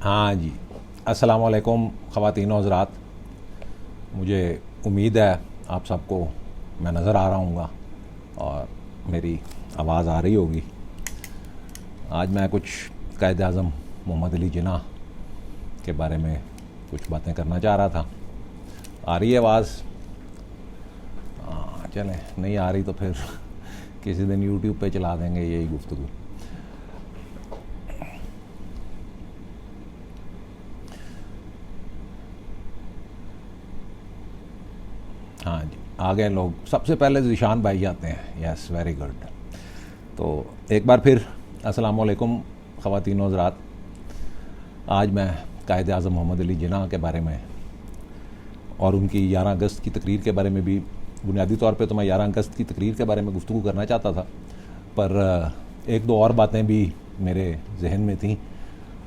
हाँ जी। अस्सलाम वालेकुम ख़वातीन व हज़रात। मुझे उम्मीद है आप सबको मैं नज़र आ रहा हूँगा और मेरी आवाज़ आ रही होगी। आज मैं कुछ कायद आज़म मोहम्मद अली जिन्ना के बारे में कुछ बातें करना चाह रहा था। आ रही है आवाज़? चलें, नहीं आ रही तो फिर किसी दिन यूट्यूब पे चला देंगे यही गुफ्तगू। हाँ जी, आ गए लोग। सबसे पहले ज़ीशान भाई आते हैं। Yes, very good. तो एक बार फिर अस्सलाम वालेकुम ख़वातीन व हज़रात। आज मैं कायद आज़म मोहम्मद अली जिन्ना के बारे में और उनकी 11 अगस्त की तकरीर के बारे में भी, बुनियादी तौर पे तो मैं 11 अगस्त की तकरीर के बारे में गुफ्तगू करना चाहता था, पर एक दो और बातें भी मेरे जहन में थीं।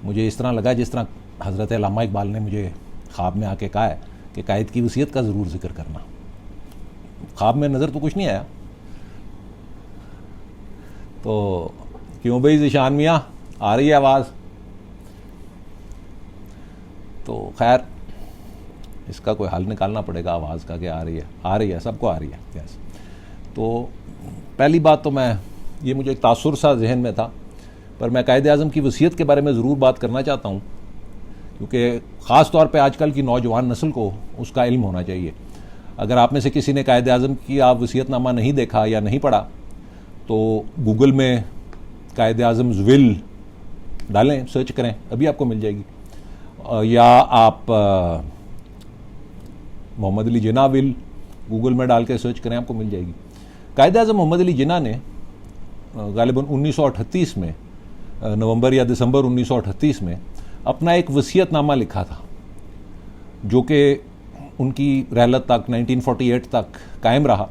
मुझे इस तरह लगा जिस तरह हज़रत अल्लामा इकबाल ने मुझे ख्वाब में आके कहा है कि कायद की वसीयत का ज़रूर जिक्र करना। ख्वाब में नज़र तो कुछ नहीं आया। तो क्यों भाई ज़ीशान मियाँ, आ रही है आवाज़? तो खैर इसका कोई हल निकालना पड़ेगा आवाज़ का कि आ रही है, सबको आ रही है। यस। तो पहली बात तो ये मुझे एक तासुर सा जहन में था, पर मैं कायद आज़म की वसीयत के बारे में ज़रूर बात करना चाहता हूँ, क्योंकि ख़ास तौर पे आजकल की नौजवान नस्ल को उसका इल्म होना चाहिए। अगर आप में से किसी ने कायद आज़म की आप वसीयतनामा नहीं देखा या नहीं पढ़ा तो गूगल में कायद आज़म विल डालें, सर्च करें, अभी आपको मिल जाएगी। या आप मोहम्मद अली जिन्ना विल गूगल में डाल के सर्च करें, आपको मिल जाएगी। कायद आज़म मोहम्मद अली जिन्ना ने गालिबन 1938 में, नवंबर या दिसंबर 1938 में अपना एक वसीयतनामा लिखा था, जो कि उनकी रहलत तक 1948 तक कायम रहा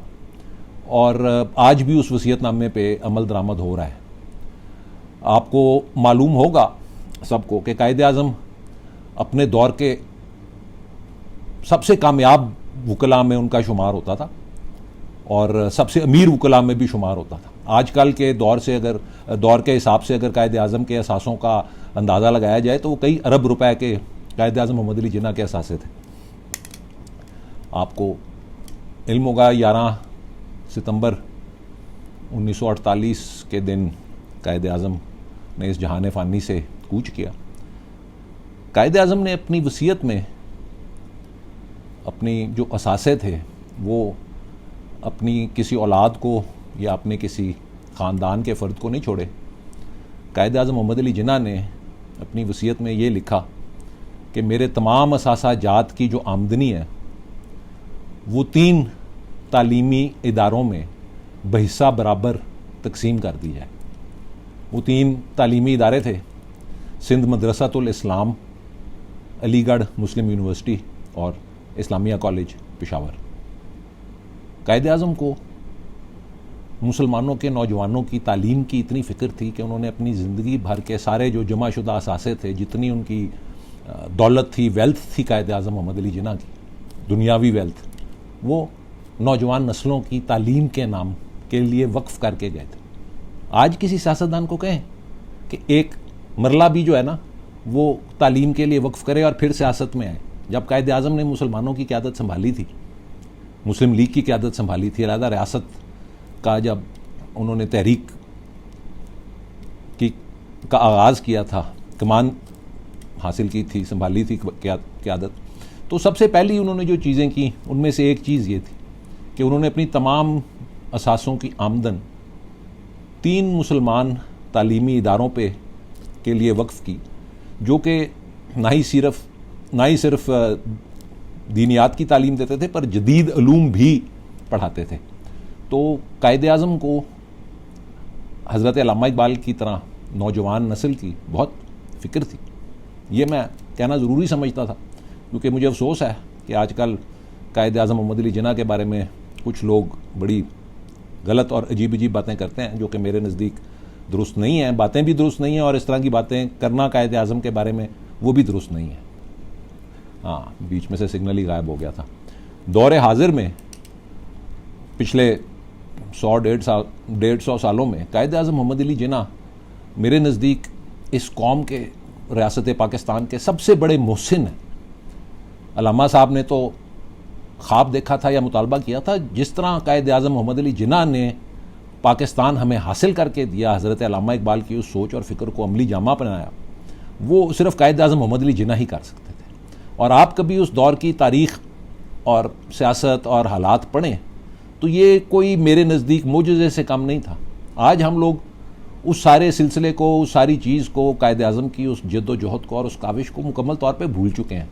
और आज भी उस वसीयतनामे पे अमल दरामद हो रहा है। आपको मालूम होगा सबको कि कायद आज़म अपने दौर के सबसे कामयाब वकला में उनका शुमार होता था और सबसे अमीर वकला में भी शुमार होता था। आजकल के दौर के हिसाब से अगर कायद आज़म के असासों का अंदाज़ा लगाया जाए तो वो कई अरब रुपए के कायद आज़म मोहम्मद अली जिन्ना के असासे थे। आपको इल्म होगा 11 सितंबर 1948 के दिन कायद आज़म ने इस जहान फ़ानी से कूच किया। कायद आज़म ने अपनी वसीयत में अपनी जो असासे थे वो अपनी किसी औलाद को या अपने किसी ख़ानदान के फ़र्द को नहीं छोड़े। कायद आज़म मोहम्मद अली जिन्ना ने अपनी वसीयत में ये लिखा कि मेरे तमाम असासा जात की जो आमदनी है वो 3 तालीमी इदारों में बहिस्सा बराबर तकसीम कर दी जाए। वो 3 तालीमी इदारे थे, सिंध मदरसातुल इस्लाम, अलीगढ़ मुस्लिम यूनिवर्सिटी और इस्लामिया कॉलेज पेशावर। कायद आज़म को मुसलमानों के नौजवानों की तालीम की इतनी फ़िक्र थी कि उन्होंने अपनी ज़िंदगी भर के सारे जो जमाशुदा असासे थे, जितनी उनकी दौलत थी, वेल्थ थी कायद आज़म मोहम्मद अली जिन्ना की, दुनियावी वेल्थ, वो नौजवान नस्लों की तालीम के नाम के लिए वक्फ़ करके गए थे। आज किसी सियासतदान को कहें कि एक मरला भी जो है ना वो तालीम के लिए वक्फ़ करे और फिर सियासत में आए। जब कायद आज़म ने मुसलमानों की क़यादत संभाली थी, मुस्लिम लीग की क़यादत संभाली थी, अलहदा रियासत का जब उन्होंने तहरीक का आगाज़ किया था, कमान हासिल की थी, संभाली थी क़यादत, तो सबसे पहली उन्होंने जो चीज़ें की उनमें से एक चीज़ ये थी कि उन्होंने अपनी तमाम असासों की आमदन 3 मुसलमान तालीमी इदारों के लिए वक्फ़ की, जो कि ना ही सिर्फ दीनियात की तालीम देते थे पर जदीद उलूम भी पढ़ाते थे। तो कायद आज़म को हज़रत अल्लामा इकबाल की तरह नौजवान नस्ल की बहुत फ़िक्र थी। ये मैं कहना ज़रूरी समझता था, क्योंकि मुझे अफसोस है कि आजकल कायद आज़म मोहम्मद अली जिन्ना के बारे में कुछ लोग बड़ी गलत और अजीब अजीब बातें करते हैं, जो कि मेरे नज़दीक दुरुस्त नहीं हैं। बातें भी दुरुस्त नहीं हैं और इस तरह की बातें करना कायद आज़म के बारे में वो भी दुरुस्त नहीं है। हाँ, बीच में से सिग्नल ही गायब हो गया था। दौर हाजिर में पिछले 100-150 सालों में कायद आज़म मोहम्मद अली जिन्ना मेरे नज़दीक इस कौम के रियासत पाकिस्तान के सबसे बड़े मोहसिन हैं। अल्लामा साहब ने तो ख्वाब देखा था या मुतालबा किया था, जिस तरह कायद आज़म मोहम्मद अली जिन्ना ने पाकिस्तान हमें हासिल करके दिया, हज़रत अल्लामा इकबाल की उस सोच और फ़िक्र को अमली जामा बनाया, वो सिर्फ कायद आज़म मोहम्मद अली जिन्ना ही कर सकते थे। और आप कभी उस दौर की तारीख़ और सियासत और हालात पढ़ें तो ये कोई मेरे नज़दीक मोजज़े से कम नहीं था। आज हम लोग उस सारे सिलसिले को, उस सारी चीज़ को, कायद आज़म की उस जद्दोजहद को और उस काविश को मुकम्मल तौर पे भूल चुके हैं।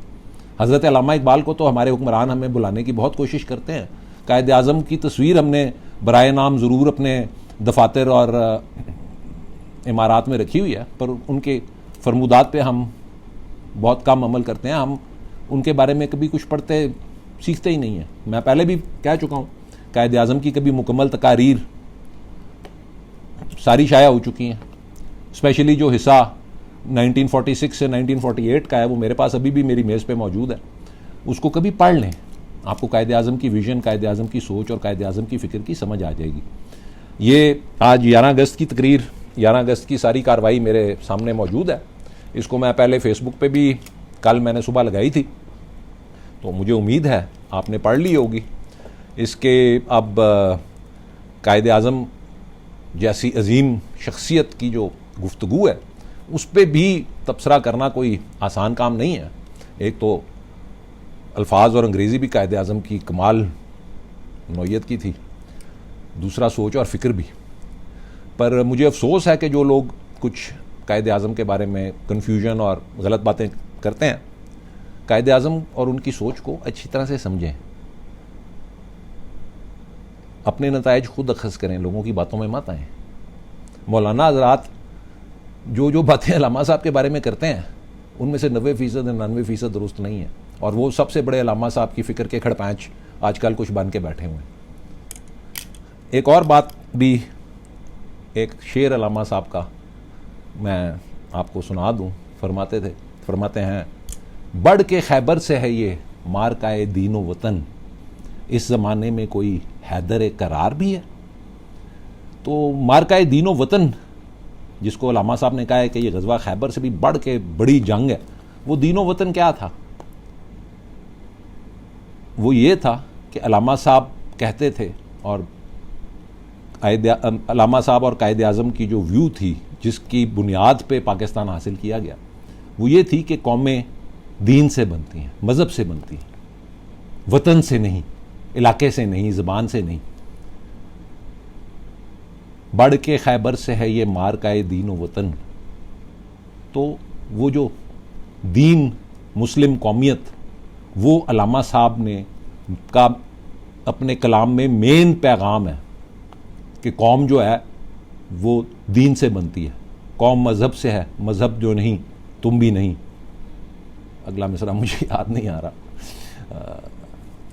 हज़रत अल्लामा इकबाल को तो हमारे हुक्मरान हमें बुलाने की बहुत कोशिश करते हैं। कायद आज़म की तस्वीर हमने बराए नाम ज़रूर अपने दफातर और इमारात में रखी हुई है, पर उनके फरमूदात पे हम बहुत कम अमल करते हैं। हम उनके बारे में कभी कुछ पढ़ते सीखते ही नहीं हैं। मैं पहले भी कह चुका हूँ, कायद आज़म की कभी मुकम्मल तकारीर सारी शाया हो चुकी हैं। स्पेशली जो हिस्सा 1946 से 1948 का है, वो मेरे पास अभी भी मेरी मेज़ पे मौजूद है। उसको कभी पढ़ लें, आपको कायद आज़म की विज़न, कायद आज़म की सोच और कायद आज़म की फ़िक्र की समझ आ जाएगी। ये आज 11 अगस्त की तकरीर, 11 अगस्त की सारी कार्रवाई मेरे सामने मौजूद है। इसको मैं पहले फ़ेसबुक पे भी कल मैंने सुबह लगाई थी, तो मुझे उम्मीद है आपने पढ़ ली होगी। इसके अब कायद आज़म जैसी अजीम शख्सियत की जो गुफ्तगू है, उस पर भी तबसरा करना कोई आसान काम नहीं है। एक तो अल्फाज और अंग्रेज़ी भी कायद आज़म की कमाल नौयत की थी, दूसरा सोच और फ़िक्र भी। पर मुझे अफसोस है कि जो लोग कुछ कायद आज़म के बारे में कन्फ्यूजन और गलत बातें करते हैं, कायद आज़म और उनकी सोच को अच्छी तरह से समझें, अपने नताइज खुद अखज़ करें, लोगों की बातों में मत आएँ। मौलाना हज़रात जो बातें अल्लामा साहब के बारे में करते हैं, उनमें से 90% 99% दुरुस्त नहीं है, और वो सबसे बड़े अल्लामा साहब की फ़िक्र के खड़पैंच आजकल कुछ बन के बैठे हुए हैं। एक और बात भी, एक शेर अल्लामा साहब का मैं आपको सुना दूं। फरमाते हैं, बढ़ के खैबर से है ये मारकाए दीनो वतन, इस ज़माने में कोई हैदर करार भी है। तो मारकाए दीनो वतन जिसको अल्लामा साहब ने कहा है कि ये गज़वा खैबर से भी बढ़ के बड़ी जंग है, वो दीनो वतन क्या था? वो ये था कि अल्लामा साहब कहते थे, और अल्लामा साहब और कायद आज़म की जो व्यू थी, जिसकी बुनियाद पे पाकिस्तान हासिल किया गया, वो ये थी कि कौमें दीन से बनती हैं, मज़हब से बनती हैं, वतन से नहीं, इलाके से नहीं, ज़बान से नहीं। बढ़ के खैबर से है ये मारकाए दीन व वतन। तो वो जो दीन, मुस्लिम कौमियत, वो अल्लामा साहब ने का अपने कलाम में मेन पैगाम है कि कौम जो है वो दीन से बनती है, कौम मज़हब से है, मज़हब जो नहीं तुम भी नहीं। अगला मिसरा मुझे याद नहीं आ रहा,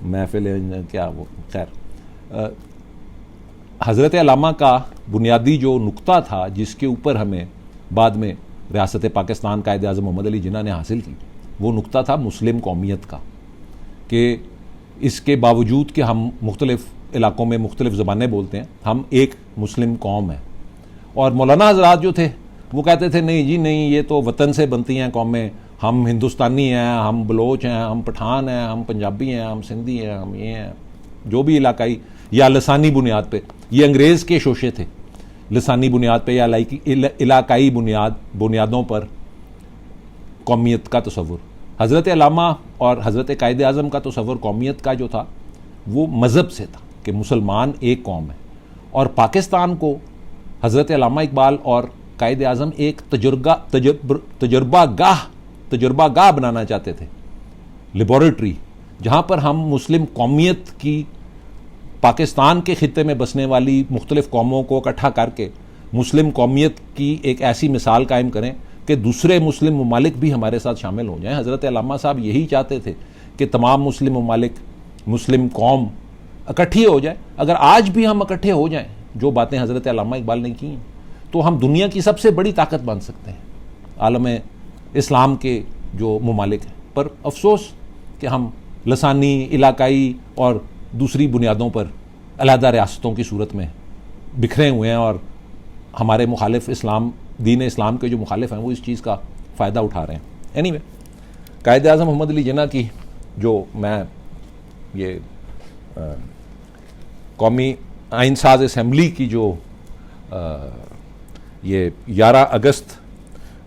महफिल क्या वो, खैर। हज़रत अल्लामा का बुनियादी जो नुक्ता था, जिसके ऊपर हमें बाद में रियासत पाकिस्तान कायद आज़म मोहम्मद अली जिन्ना ने हासिल की, वो नुक्ता था मुस्लिम कौमियत का, कि इसके बावजूद कि हम मुख्तलिफ़ इलाक़ों में मुख्तलिफ़ ज़बानें बोलते हैं, हम एक मुस्लिम कौम है। और मौलाना हज़रात जो थे वो कहते थे, नहीं जी नहीं, ये तो वतन से बनती हैं कौमें, हम हिंदुस्तानी हैं, हम बलोच हैं, हम पठान हैं, हम पंजाबी हैं, हम सिंधी हैं, हम ये हैं, जो भी इलाकाई या लसानी बुनियाद पे। ये अंग्रेज़ के शोशे थे, लसानी बुनियाद पे या इलाकाई बुनियादों पर कौमियत का तसव्वुर। हज़रत अल्लामा और हज़रत कायद आज़म का तसव्वुर कौमियत का जो था वो मज़हब से था कि मुसलमान एक कौम है। और पाकिस्तान को हज़रत अल्लामा इकबाल और कायद आज़म एक तजुर्बागाह बनाना चाहते थे, लेबॉरेटरी, जहाँ पर हम मुस्लिम कौमियत की, पाकिस्तान के ख़ित्ते में बसने वाली मुख्तलिफ़ कौमों को इकट्ठा करके मुस्लिम कौमियत की एक ऐसी मिसाल कायम करें कि दूसरे मुस्लिम ममालिक भी हमारे साथ शामिल हो जाएं। हज़रत अल्लामा साहब यही चाहते थे कि तमाम मुस्लिम ममालिक, मुस्लिम कौम इकट्ठी हो जाए। अगर आज भी हम इकट्ठे हो जाएं, जो बातें हज़रत अल्लामा इकबाल ने की हैं, तो हम दुनिया की सबसे बड़ी ताकत बन सकते हैं, आलम इस्लाम के जो ममालिक हैं। पर अफसोस कि हम लसानी, इलाकाई और दूसरी बुनियादों पर अलहदा रियासतों की सूरत में बिखरे हुए हैं, और हमारे मुखालिफ इस्लाम, दीन इस्लाम के जो मुखालिफ हैं, वो इस चीज़ का फ़ायदा उठा रहे हैं। एनीवे, कायद आज़म मोहम्मद अली जिन्ना की जो मैं ये कौमी आइन साज असम्बली की जो ये 11 अगस्त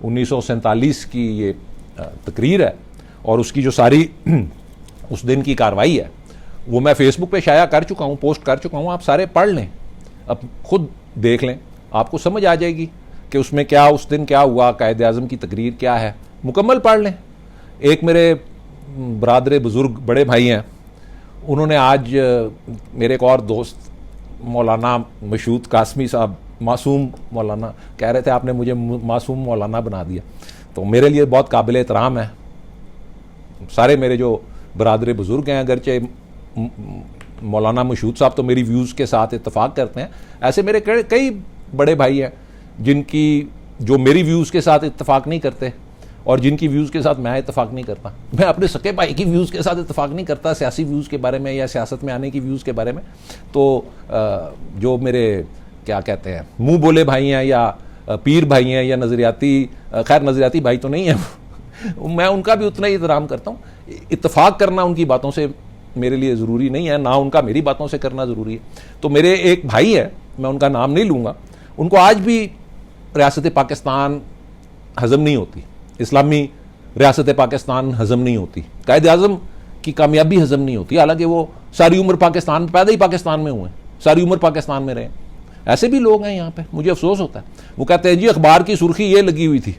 1947 की ये तकरीर है और उसकी जो सारी उस दिन की कार्रवाई है वो मैं फेसबुक पे शाया कर चुका हूँ, पोस्ट कर चुका हूँ। आप सारे पढ़ लें, अब खुद देख लें, आपको समझ आ जाएगी कि उसमें क्या, उस दिन क्या हुआ, कायद आज़म की तकरीर क्या है, मुकम्मल पढ़ लें। एक मेरे बरादर बुज़ुर्ग बड़े भाई हैं, उन्होंने आज मेरे एक और दोस्त मौलाना मशहूद कासमी साहब, मासूम मौलाना, कह रहे थे आपने मुझे मासूम मौलाना बना दिया। तो मेरे लिए बहुत काबिल एहतराम है। सारे मेरे जो बरादर बुज़ुर्ग हैं, अगरचे मौलाना मशहूद साहब तो मेरी व्यूज़ के साथ इत्तफाक करते हैं, ऐसे मेरे कई बड़े भाई हैं जिनकी जो मेरी व्यूज़ के साथ इत्तफाक नहीं करते और जिनकी व्यूज़ के साथ मैं इत्तफाक नहीं करता। मैं अपने सके भाई की व्यूज़ के साथ इत्तफाक नहीं करता, सियासी व्यूज़ के बारे में या सियासत में आने की व्यूज़ के बारे में। तो जो मेरे क्या कहते हैं मुंह बोले भाई हैं या पीर भाई हैं या नज़रियाती, खैर नज़रियाती भाई तो नहीं है मैं उनका भी उतना ही एहतराम करता हूँ। इत्तफाक करना उनकी बातों से मेरे लिए ज़रूरी नहीं है, ना उनका मेरी बातों से करना ज़रूरी है। तो मेरे एक भाई है, मैं उनका नाम नहीं लूँगा, उनको आज भी रियासत पाकिस्तान हज़म नहीं होती, इस्लामी रियासत पाकिस्तान हज़म नहीं होती, कायद आज़म की कामयाबी हज़म नहीं होती, हालांकि वो सारी उम्र पाकिस्तान, पैदा ही पाकिस्तान में हुए, सारी उम्र पाकिस्तान में रहे। ऐसे भी लोग हैं यहाँ पे, मुझे अफसोस होता है। वो कहते हैं जी अखबार की सुर्खी ये लगी हुई थी।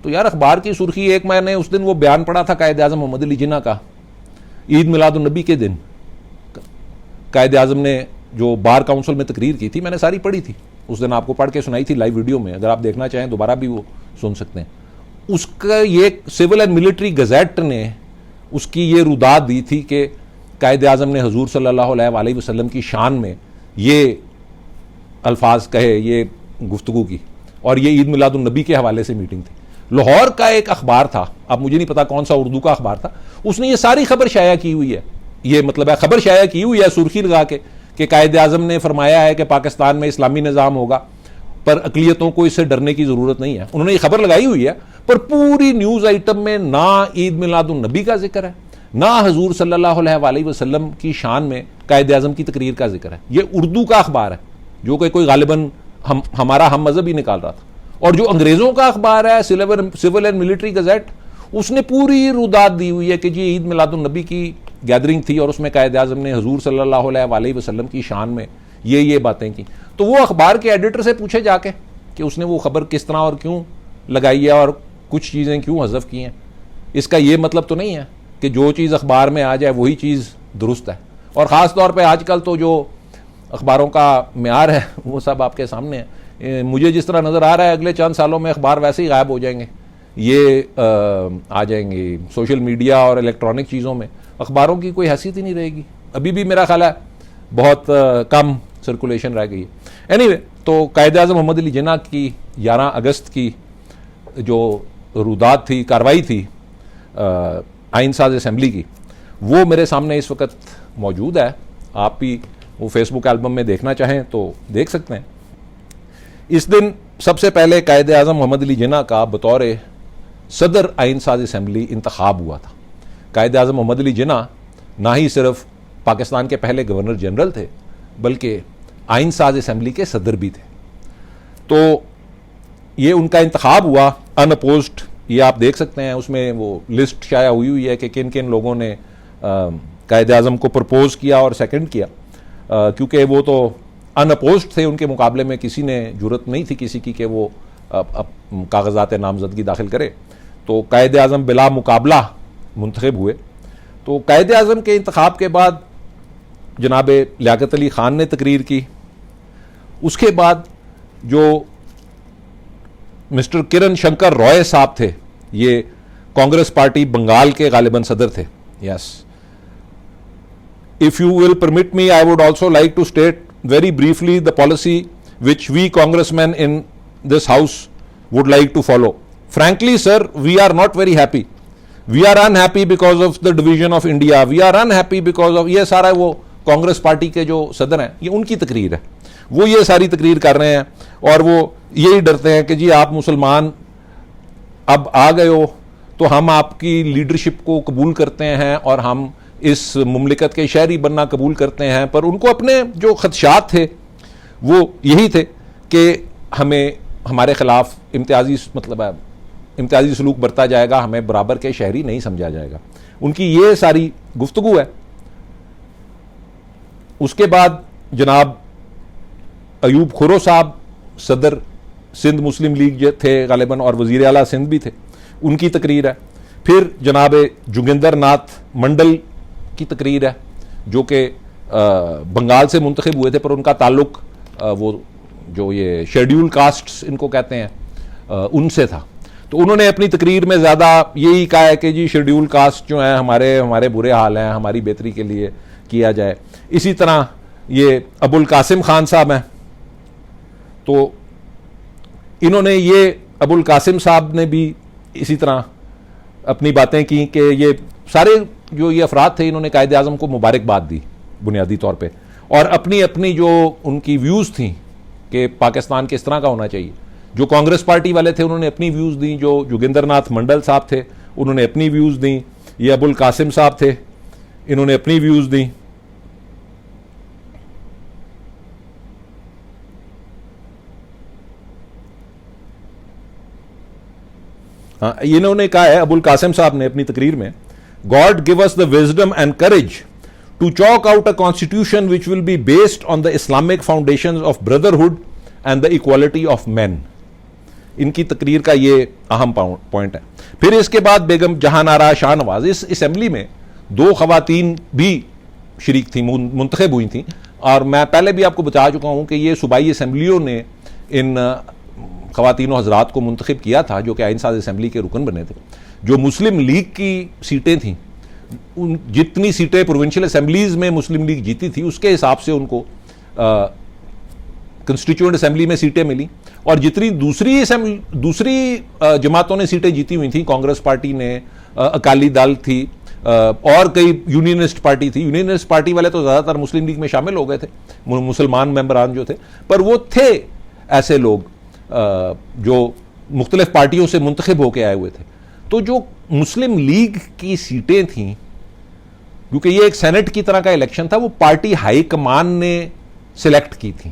तो यार अखबार की सुर्खी, एक मैंने उस दिन वो बयान पढ़ा था कायद आज़म मोहम्मद अली जिन्ना का, ईद मिलादुन्नबी के दिन कायद आज़म ने जो बार काउंसिल में तकरीर की थी, मैंने सारी पढ़ी थी उस दिन, आपको पढ़ के सुनाई थी लाइव वीडियो में, अगर आप देखना चाहें दोबारा भी वो सुन सकते हैं। उसका ये सिविल एंड मिलिट्री गज़ेट ने उसकी ये रुदात दी थी कि कायद आज़म ने हजूर सल्लल्लाहु अलैहि वसल्लम की शान में ये अल्फाज कहे, ये गुफ्तगू की, और ये ईद मिलादुन्नबी के हवाले से मीटिंग थी। लाहौर का एक अखबार था, अब मुझे नहीं पता कौन सा उर्दू का अखबार था, उसने ये सारी खबर शाया की हुई है, ये मतलब है खबर शाया की हुई है सुर्खी लगा के कि कायद आज़म ने फरमाया है कि पाकिस्तान में इस्लामी निज़ाम होगा, पर अक़लियतों को इससे डरने की ज़रूरत नहीं है। उन्होंने ये खबर लगाई हुई है, पर पूरी न्यूज़ आइटम में ना ईद मिलादुन्नबी का जिक्र है, ना हजूर सल्लल्लाहु अलैहि वसल्लम की शान में कायद आज़म की तकरीर का जिक्र है। ये उर्दू का अखबार है जो कि कोई गालिबन हमारा हम मजहब ही निकाल रहा था। और जो अंग्रेज़ों का अखबार है सिविल एंड मिलिट्री गज़ेट, उसने पूरी रुदात दी हुई है कि जी ईद मिलादुन्नबी की गैदरिंग थी और उसमें कायद आज़म ने हजूर सल्लल्लाहु अलैहि वसल्लम की शान में ये बातें की। तो वो अखबार के एडिटर से पूछे जाके कि उसने वो खबर किस तरह और क्यों लगाई है और कुछ चीज़ें क्यों हज़फ की हैं। इसका ये मतलब तो नहीं है कि जो चीज़ अखबार में आ जाए वही चीज़ दुरुस्त है। और ख़ास तौर पर आजकल तो जो अखबारों का म्यार है वो सब आपके सामने है। मुझे जिस तरह नज़र आ रहा है अगले चंद सालों में अखबार वैसे ही गायब हो जाएंगे, ये आ जाएंगे सोशल मीडिया और इलेक्ट्रॉनिक चीज़ों में, अखबारों की कोई हैसियत ही नहीं रहेगी। अभी भी मेरा ख्याल है बहुत कम सर्कुलेशन रह गई है। एनीवे, तो कायद आज़म मोहम्मद अली जिन्ना की 11 अगस्त की जो रुदात थी, कार्रवाई थी आइन साज असम्बली की, वो मेरे सामने इस वक्त मौजूद है। आप भी वो फेसबुक एल्बम में देखना चाहें तो देख सकते हैं। इस दिन सबसे पहले कायद आज़म मोहम्मद अली जिन्ना का बतौर सदर आइन साज असम्बली इंतखाब हुआ था। कायद आज़म मोहम्मद अली जिन्ना ना ही सिर्फ पाकिस्तान के पहले गवर्नर जनरल थे बल्कि आइन साज असम्बली के सदर भी थे। तो ये उनका इंतखाब हुआ अनअपोज्ड, ये आप देख सकते हैं, उसमें वो लिस्ट शाया हुई है कि किन किन लोगों ने कायद आज़म को प्रपोज किया और सेकंड किया, क्योंकि वो तो अनअपोज्ड थे, उनके मुकाबले में किसी ने जुर्रत नहीं थी किसी की कि वो कागजात नामजदगी दाखिल करे। तो कायद आज़म बिला मुकाबला मुंतखब हुए। तो कायद आज़म के इंतखाब के बाद जनाब लियाकत अली ख़ान ने तकरीर की। उसके बाद जो मिस्टर किरण शंकर रॉय साहब थे, ये कांग्रेस पार्टी बंगाल के गालिबन सदर थे। Yes, if you will permit me, I would also like to state very briefly the policy which we congressmen in this house would like to follow. Frankly sir, we are not very happy. We are unhappy because of the division of India. We are unhappy because of, ये सारा वो Congress party के जो सदर हैं, ये उनकी तकरीर है, वो ये सारी तकरीर कर रहे हैं और वो यही डरते हैं कि जी आप मुसलमान अब आ गए हो तो हम आपकी लीडरशिप को कबूल करते हैं और हम इस मुमलिकत के शहरी बनना कबूल करते हैं। पर उनको अपने जो खदशात थे वो यही थे कि हमें हमारे खिलाफ इम्तियाजी सलूक बरता जाएगा, हमें बराबर के शहरी नहीं समझा जाएगा। उनकी ये सारी गुफ्तगू है। उसके बाद जनाब अयूब खुरो साहब सदर सिंध मुस्लिम लीग थे गालिबन और वजीर आला सिंध भी थे, उनकी तकरीर है। फिर जनाब जोगिंदर नाथ मंडल की तकरीर है जो कि बंगाल से मुंतखब हुए थे, पर उनका ताल्लुक वो जो ये शेड्यूल कास्ट्स इनको कहते हैं उनसे था। तो उन्होंने अपनी तकरीर में ज़्यादा यही कहा है कि जी शेड्यूल कास्ट जो है हमारे बुरे हाल हैं, हमारी बेहतरी के लिए किया जाए। इसी तरह ये अबुल कासिम खान साहब हैं, तो इन्होंने ये अबुल कासिम साहब ने भी इसी तरह अपनी बातें की कि ये सारे जो ये अफराद थे इन्होंने कायदे आज़म को मुबारकबाद दी बुनियादी तौर पे, और अपनी अपनी जो उनकी व्यूज़ थी कि पाकिस्तान किस तरह का होना चाहिए। जो कांग्रेस पार्टी वाले थे उन्होंने अपनी व्यूज़ दी, जो जोगिंदर नाथ मंडल साहब थे उन्होंने अपनी व्यूज़ दी, ये अबुल कासिम साहब थे इन्होंने अपनी व्यूज़ दी। हाँ, इन्होंने कहा है अबुल कासिम साहब ने अपनी तकरीर में, God give us the wisdom and courage to chalk out a constitution which will be based on the Islamic foundations of brotherhood and the equality of men। इनकी तकरीर का ये अहम पॉइंट है। फिर इसके बाद बेगम जहानारा शाहनवाज, इस असेंबली में 2 खवातीन भी शरीक थी, मुंतखब हुई थी, और मैं पहले भी आपको बता चुका हूं कि ये सूबाई असेंबलियों ने इन खवातीनों हजरात को मुंतखब किया था जो कि आइन साज असेंबली के रुकन बने थे। जो मुस्लिम लीग की सीटें थीं, जितनी सीटें प्रोविंशियल असेंबलीज में मुस्लिम लीग जीती थी उसके हिसाब से उनको कंस्टिट्यूएंट असेंबली में सीटें मिली, और जितनी दूसरी जमातों ने सीटें जीती हुई थी, कांग्रेस पार्टी ने, अकाली दल थी, और कई यूनियनिस्ट पार्टी थी। यूनियनिस्ट पार्टी वाले तो ज़्यादातर मुस्लिम लीग में शामिल हो गए थे, मुसलमान मेंबरान जो थे, पर वो थे ऐसे लोग जो मुख्तलिफ पार्टियों से मुंतखब होकर आए हुए थे। तो जो मुस्लिम लीग की सीटें थीं, क्योंकि ये एक सेनेट की तरह का इलेक्शन था, वो पार्टी हाई कमान ने सिलेक्ट की थी।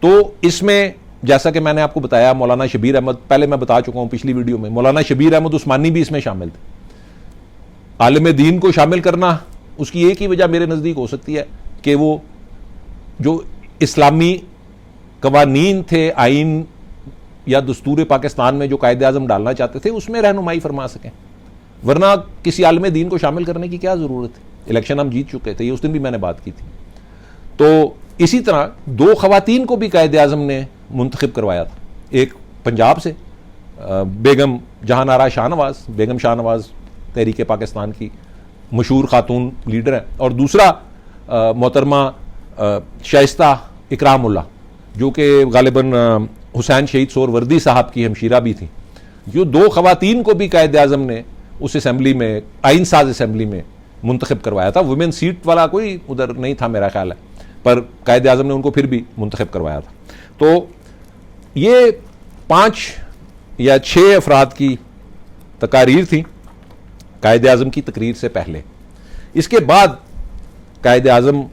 तो इसमें जैसा कि मैंने आपको बताया, मौलाना शबीर अहमद, पहले मैं बता चुका हूं पिछली वीडियो में, मौलाना शबीर अहमद उस्मानी भी इसमें शामिल थे। आलिम दीन को शामिल करना, उसकी एक ही वजह मेरे नज़दीक हो सकती है कि वो जो इस्लामी कवानीन थे, आइन या दस्तूर पाकिस्तान में जो कायदे आज़म डालना चाहते थे उसमें रहनुमाई फरमा सकें, वरना किसी आलिम दीन को शामिल करने की क्या ज़रूरत है। इलेक्शन हम जीत चुके थे, ये उस दिन भी मैंने बात की थी। तो इसी तरह 2 खवातीन को भी कायदे आज़म ने मुंतखब करवाया था, एक पंजाब से बेगम जहानारा शाहनवाज, बेगम शाहनवाज तहरीक पाकिस्तान की मशहूर खातून लीडर है, और दूसरा मोहतरमा शाइस्ता इकरामुल्लाह जो कि गालिबन हुसैन शहीद सोहरवर्दी साहब की हमशीरा भी थी। जो 2 खवातीन को भी कायदे आज़म ने उस असेंबली में, आइन साज असेंबली में मुंतखब करवाया था। वुमेन सीट वाला कोई उधर नहीं था मेरा ख्याल है, पर कायदे आज़म ने उनको फिर भी मुंतखब करवाया था। तो ये 5 या 6 अफराद की तकारीर थी कायदे आज़म की तकरीर से पहले। इसके बाद कायदे आज़म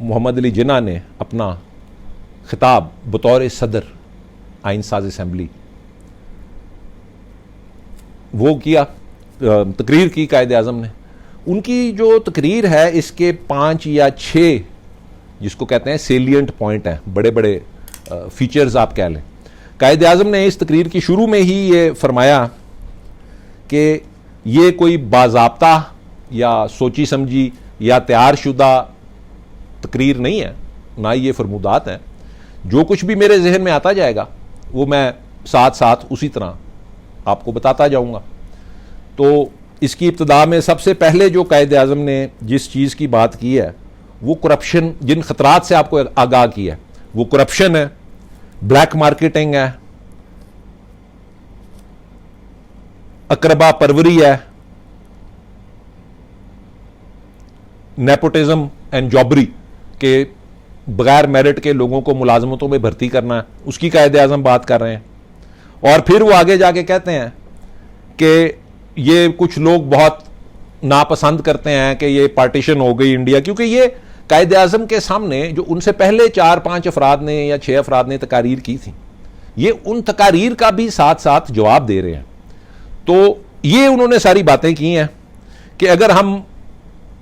मोहम्मद अली जिन्ना ने अपना खिताब बतौर सदर आइन साज असेंबली वो किया, तकरीर की कायदे आज़म ने। उनकी जो तकरीर है इसके 5 या 6 जिसको कहते हैं सेलियंट पॉइंट हैं, बड़े बड़े फीचर्स आप कह लें। कायदे आज़म ने इस तकरीर की शुरू में ही ये फरमाया कि ये कोई बाज़ाब्ता या सोची समझी या तैयार शुदा तकरीर नहीं है, ना ये फरमूदात हैं। जो कुछ भी मेरे जहन में आता जाएगा वो मैं साथ साथ उसी तरह आपको बताता जाऊंगा। तो इसकी इब्तिदा में सबसे पहले जो कायदे आज़म ने जिस चीज़ की बात की है वो करप्शन, जिन खतरात से आपको आगाह किया है, वो करप्शन है, ब्लैक मार्केटिंग है, अकरबा परवरी है, नेपोटिज्म एंड जॉबरी के बगैर मेरिट के लोगों को मुलाजमतों में भर्ती करना है, उसकी कायदे आज़म बात कर रहे हैं। और फिर वो आगे जाके कहते हैं कि ये कुछ लोग बहुत नापसंद करते हैं कि ये पार्टीशन हो गई इंडिया, क्योंकि ये कायदे आज़म के सामने जो उनसे पहले 4-5 अफराद ने या 6 अफराद ने तकारीर की थी, ये उन तकारीर का भी साथ साथ जवाब दे रहे हैं। तो ये उन्होंने सारी बातें की हैं कि अगर हम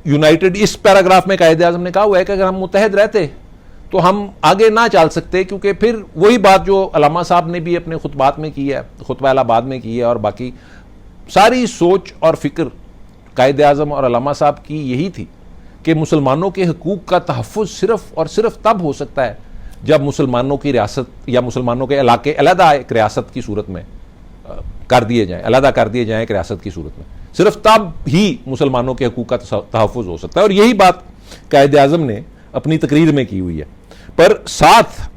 यूनाइटेड, इस पैराग्राफ में कायदे आज़म ने कहा हुआ है कि अगर हम मुत्तहद रहते तो हम आगे ना चल सकते, क्योंकि फिर वही बात जो अल्लामा साहब ने भी अपने खुतबात में की है, खुतबा इलाहाबाद में की है, और बाकी सारी सोच और फिक्र कायदे आज़म और अल्लामा साहब की यही थी कि मुसलमानों के हकूक़ का तहफ़्फ़ुज़ सिर्फ़ और सिर्फ तब हो सकता है जब मुसलमानों की रियासत या मुसलमानों के इलाके अलहदा एक रियासत की सूरत में कर दिए जाएँ, अलहदा कर दिए जाएँ एक रियासत की सूरत में, सिर्फ तब ही मुसलमानों के हकूक़ का तहफ़्फ़ुज़ हो सकता है। और यही बात कायदे आज़म ने अपनी तकरीर में की हुई है। पर साथ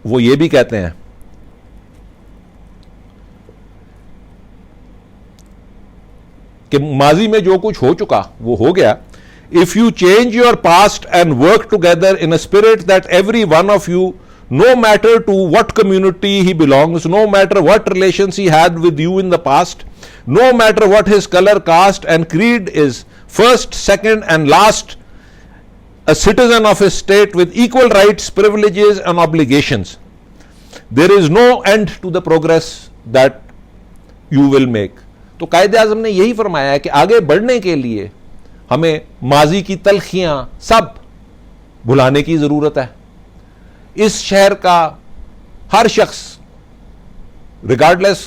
वो ये भी कहते हैं कि माजी में जो कुछ हो चुका वो हो गया। If you change your past and work together in a spirit that every one of you, no matter to what community he belongs, no matter what relations he had with you in the past, no matter what his color, caste and creed is, first, second and last, a citizen of his state with equal rights, privileges and obligations. There is no end to the progress that you will make. तो कायदे आज़म ने यही फरमाया है कि आगे बढ़ने के लिए हमें माजी की तलखियां सब भुलाने की जरूरत है। इस शहर का हर शख्स, रिगार्डलेस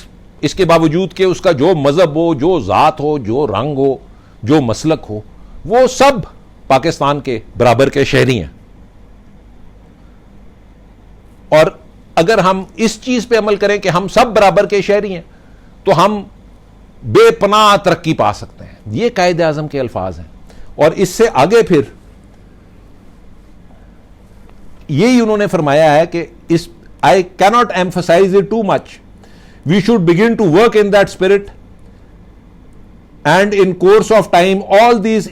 इसके बावजूद कि उसका जो मजहब हो, जो जात हो, जो रंग हो, जो मसलक हो, वो सब पाकिस्तान के बराबर के शहरी हैं। और अगर हम इस चीज पे अमल करें कि हम सब बराबर के शहरी हैं तो हम बेपनाह तरक्की पा सकते हैं। ये कायदे आज़म के अल्फाज हैं। और इससे आगे फिर यही उन्होंने फरमाया है कि इस I cannot emphasise it too much, we should begin to work in that spirit and in course of time all these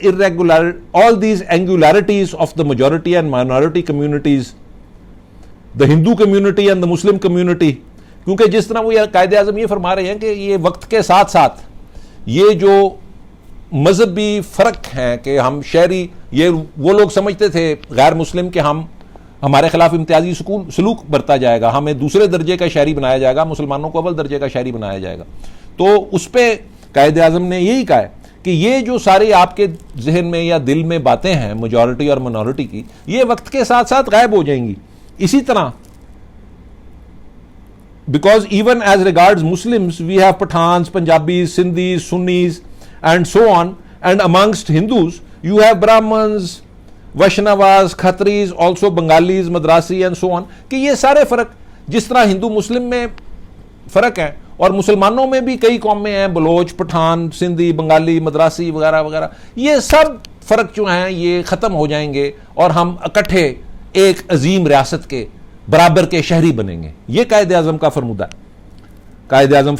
angularities of the majority and minority communities, the Hindu community and the Muslim community, क्योंकि जिस तरह वो कायदे आज़म ये फरमा रहे हैं कि ये वक्त के साथ साथ ये जो मजहबी फ़र्क हैं कि हम शहरी, ये वो लोग समझते थे गैर मुस्लिम कि हमारे खिलाफ इम्तियाजी सलूक बरता जाएगा, हमें दूसरे दर्जे का शहरी बनाया जाएगा, मुसलमानों को अव्वल दर्जे का शहरी बनाया जाएगा। तो उस पर कायदे आज़म ने यही कहा है कि ये जो सारी आपके जहन में या दिल में बातें हैं मेजॉरिटी और मिनॉरिटी की, ये वक्त के साथ साथ गायब हो जाएंगी। इसी तरह because even as regards Muslims we have Pathans, Punjabis, Sindhis, Sunnis and so on, and amongst Hindus you have Brahmins, Vaishnavas, Khatris, also Bengalis, Madrasi and so on, कि ये सारे फर्क जिस तरह हिंदू मुस्लिम में फर्क है और मुसलमानों में भी कई कौमें हैं, बलोच, पठान, सिंधी, बंगाली, मद्रासी वगैरह वगैरह, ये सब फर्क जो हैं ये खत्म हो जाएंगे और हम इकट्ठे एक अजीम रियासत के बराबर के शहरी बनेंगे। ये कायदे आज़म का फरमुदा। कायदे आज़म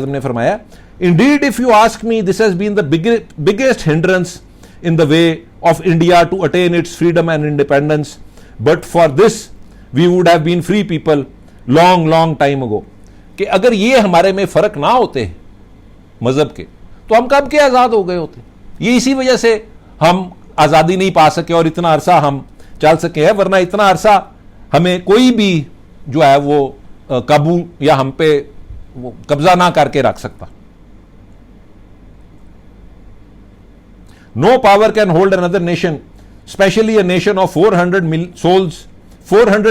ने फरमाया, indeed if you ask me this has been the biggest hindrance in the way of India to attain its freedom and independence, but for this we would have been free people long time ago। कि अगर ये हमारे में फर्क ना होते मजहब के तो हम कब के आजाद हो गए होते। ये इसी वजह से हम आजादी नहीं पा सके और इतना अरसा हम चल सके हैं, वरना इतना अरसा हमें कोई भी जो है वो काबू या हम पे वो कब्जा ना करके रख सकता। No power can hold another nation, especially a nation of 400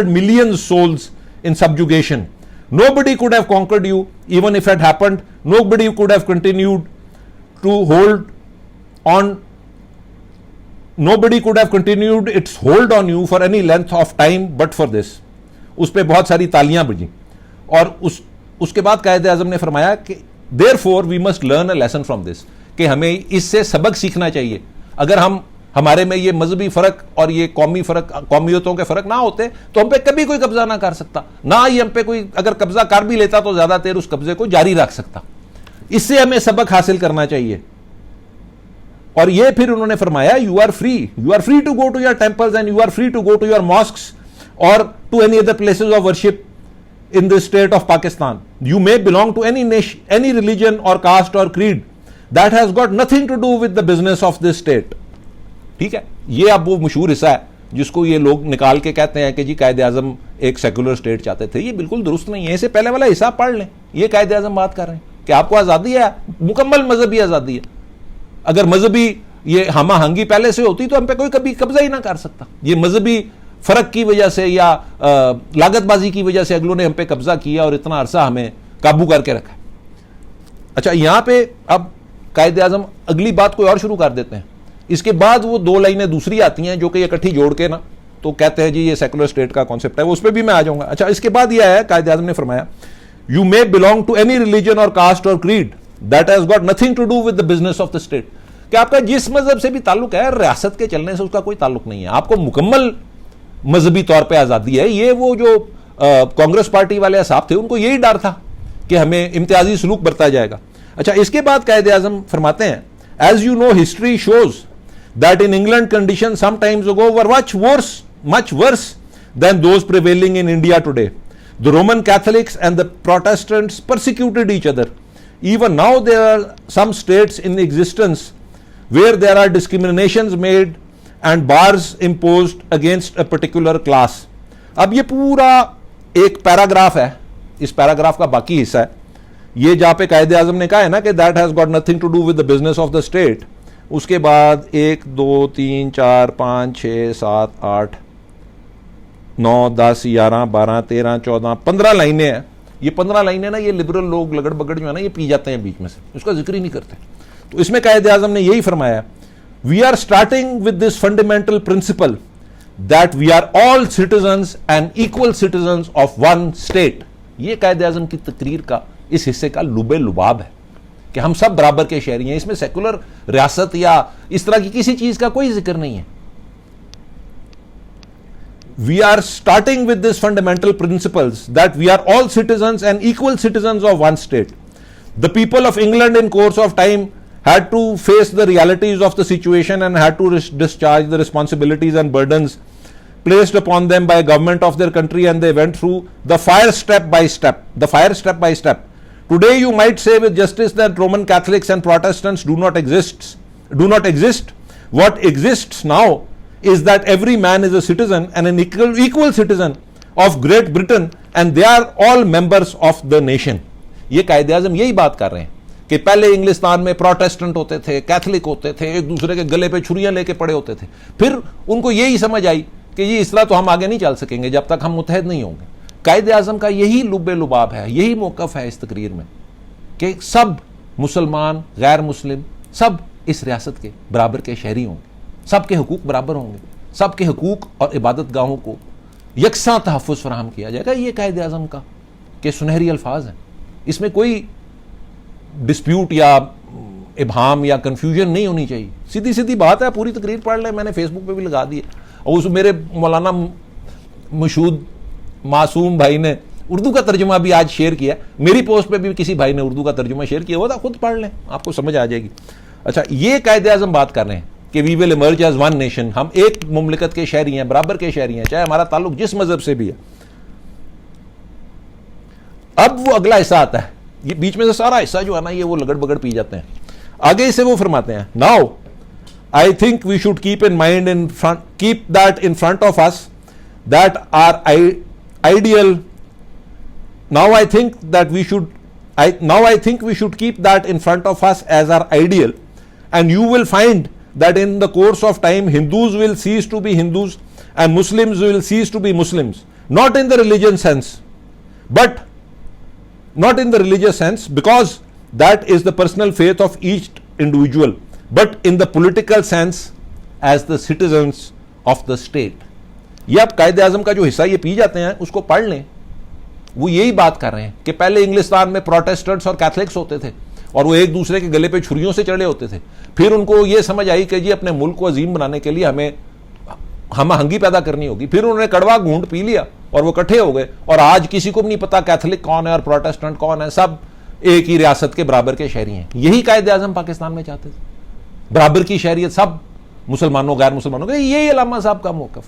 million souls in subjugation. Nobody could have conquered you, even if it happened. Nobody could have continued to hold on. Nobody could have continued its hold on you for any length of time, but for this. उस पर बहुत सारी तालियां बजी। और उसके बाद कायदे आज़म ने फरमाया कि therefore we must learn a lesson from this, कि हमें इससे सबक सीखना चाहिए। अगर हमारे में ये मजहबी फर्क और ये कौमी फर्क, कौमियतों के फर्क ना होते तो हम पे कभी कोई कब्जा ना कर सकता, ना ही हम पे कोई अगर कब्जा कर भी लेता तो ज्यादा देर उस कब्जे को जारी रख सकता। इससे हमें सबक हासिल करना चाहिए। और ये फिर उन्होंने फरमाया, you are free to go to your temples and you are free to go to your mosques और to any other places of worship in the state of Pakistan. You may belong to any nation, any religion or caste or creed. That has got nothing to do with the business of this state. ठीक है, ये अब वो मशहूर हिस्सा है जिसको ये लोग निकाल के कहते हैं कि जी कायदे आजम एक सेकुलर स्टेट चाहते थे। ये बिल्कुल दुरुस्त नहीं है। इससे पहले वाला हिसाब पढ़ लें। ये कायदे आजम बात कर रहे हैं कि आपको आज़ादी है, मुकम्मल मजहबी आज़ादी है। अगर मजहबी ये हमाहंगी पहले से होती तो हम पे कोई कभी कब्जा ही ना कर सकता। ये मजहबी फर्क की वजह से या लागतबाजी की वजह से अगलों ने हम पे कब्जा किया और इतना अरसा हमें काबू करके रखा। अच्छा, यहां पे अब कायदे आजम अगली बात कोई और शुरू कर देते हैं। इसके बाद वो दो लाइनें दूसरी आती हैं जो कि इकट्ठी जोड़ के ना तो कहते हैं जी ये सेकुलर स्टेट का कॉन्सेप्ट है, उस पर भी मैं आ जाऊंगा। अच्छा, इसके बाद यह है कायदे आजम ने फरमाया, you may belong to any religion or caste or creed that has got nothing to do with the business of the state. कि आपका जिस मजहब से भी ताल्लुक है, रियासत के चलने से उसका कोई ताल्लुक नहीं है। आपको मुकम्मल मजहबी तौर पर आजादी है। ये वो जो कांग्रेस पार्टी वाले साहब थे उनको यही डर था कि हमें इम्तियाजी सलूक बरता जाएगा। अच्छा, इसके बाद कायदे आजम फरमाते हैं, as you know history shows that in England conditions some times ago were much worse than those prevailing in India today. The Roman Catholics and the Protestants persecuted each other. Even now there are some states in existence where there are discriminations made and bars imposed against a particular class. अब ये पूरा एक paragraph है, इस paragraph का बाकी हिस्सा है। ये जहां पे कायदे आजम ने कहा है ना कि that has got nothing to do with the business of the state, उसके बाद 1 2 3 4 5 6 7 8 9 10 11 12 13 14 15 लाइनें हैं। ये 15 लाइनें ना ये लिबरल लोग लगड़ बगड़ जो है ना ये पी जाते हैं बीच में से, उसका जिक्र ही नहीं करते। तो इसमें कायदे आजम ने यही फरमाया, we are starting with this fundamental principle that we are all citizens and equal citizens of one state. ये कायदे आजम की तकरीर का इस हिस्से का लुबे लुबाब है कि हम सब बराबर के शहरी हैं। इसमें सेकुलर रियासत या इस तरह की किसी चीज का कोई जिक्र नहीं है। We are starting with this fundamental principles that we are all citizens and equal citizens of one state. The people of England in course of time had to face the realities of the situation and had to discharge the responsibilities and burdens placed upon them by government of their country, and they went through the fire step by step. Today you might say with justice that Roman Catholics and Protestants do not exist. What exists now is that every man is a citizen and an equal citizen of Great Britain, and they are all members of the nation. ये कायदे आज़म यही बात कर रहे हैं कि पहले इंग्लिस्तान में प्रोटेस्टेंट होते थे, कैथलिक होते थे, एक दूसरे के गले पे छुरियां लेके पड़े होते थे। फिर उनको यही समझ आई कि ये इस तरह तो हम आगे नहीं चल सकेंगे जब तक हम मुत्तहद नहीं होंगे। कायदे आज़म का यही लुब्बे लुबाब है, यही मौक़िफ़ है इस तकरीर में कि सब मुसलमान गैर मुस्लिम सब इस रियासत के बराबर के शहरी होंगे, सबके हुकूक बराबर होंगे, सबके हुकूक और इबादत गाहों को यकसां तहफ़्फ़ुज़ फराहम किया जाएगा। ये कायदे आज़म का के सुनहरी अल्फाज हैं। इसमें कोई डिस्प्यूट या इबहाम या कंफ्यूजन नहीं होनी चाहिए। सीधी सीधी बात है, पूरी तकरीर पढ़ लें, मैंने फेसबुक पे भी लगा दी है। और उस मेरे मौलाना मशहूद मासूम भाई ने उर्दू का तर्जुमा भी आज शेयर किया, मेरी पोस्ट पे भी किसी भाई ने उर्दू का तर्जुमा शेयर किया हुआ था, खुद पढ़ लें, आपको समझ आ जाएगी। अच्छा, ये कायदे आज़म बात कर रहे हैं कि we will emerge as one nation, हम एक मुमलिकत के शहरी हैं, बराबर के शहरी हैं, चाहे हमारा ताल्लुक जिस मजहब से भी है। अब वो अगला हिस्सा आता है, ये बीच में से सारा हिस्सा जो है ना ये वो लगड़ बगड़ पी जाते हैं। आगे से वो फरमाते हैं, now I think we should keep in mind in front, keep that in front of us that our ideal. Now I think we should keep that in front of us as our ideal, and you will find that in the course of time Hindus will cease to be Hindus and Muslims will cease to be Muslims, not in the religion sense, but not in the religious sense, because that is the personal faith of each individual, but in the political sense as the citizens of the state. ये आप कायदे आज़म का जो हिस्सा ये P जाते हैं उसको पढ़ लें। वो यही बात कर रहे हैं कि पहले इंग्लिस्तान में प्रोटेस्टेंट्स और कैथलिक्स होते थे और वो एक दूसरे के गले पे छुरियों से चढ़े होते थे। फिर उनको ये समझ आई कि जी अपने मुल्क को अजीम बनाने के लिए हमें हमहंगी पैदा करनी होगी। फिर उन्होंने कड़वा घूंट पी लिया और वो इकट्ठे हो गए, और आज किसी को भी नहीं पता कैथलिक कौन है और प्रोटेस्टेंट कौन है, सब एक ही रियासत के बराबर के शहरी हैं। यही कायदे आज़म पाकिस्तान में चाहते थे, बराबर की शहरियत सब मुसलमानों गैर मुसलमानों के। यही अल्लामा साहब का मौक़िफ़।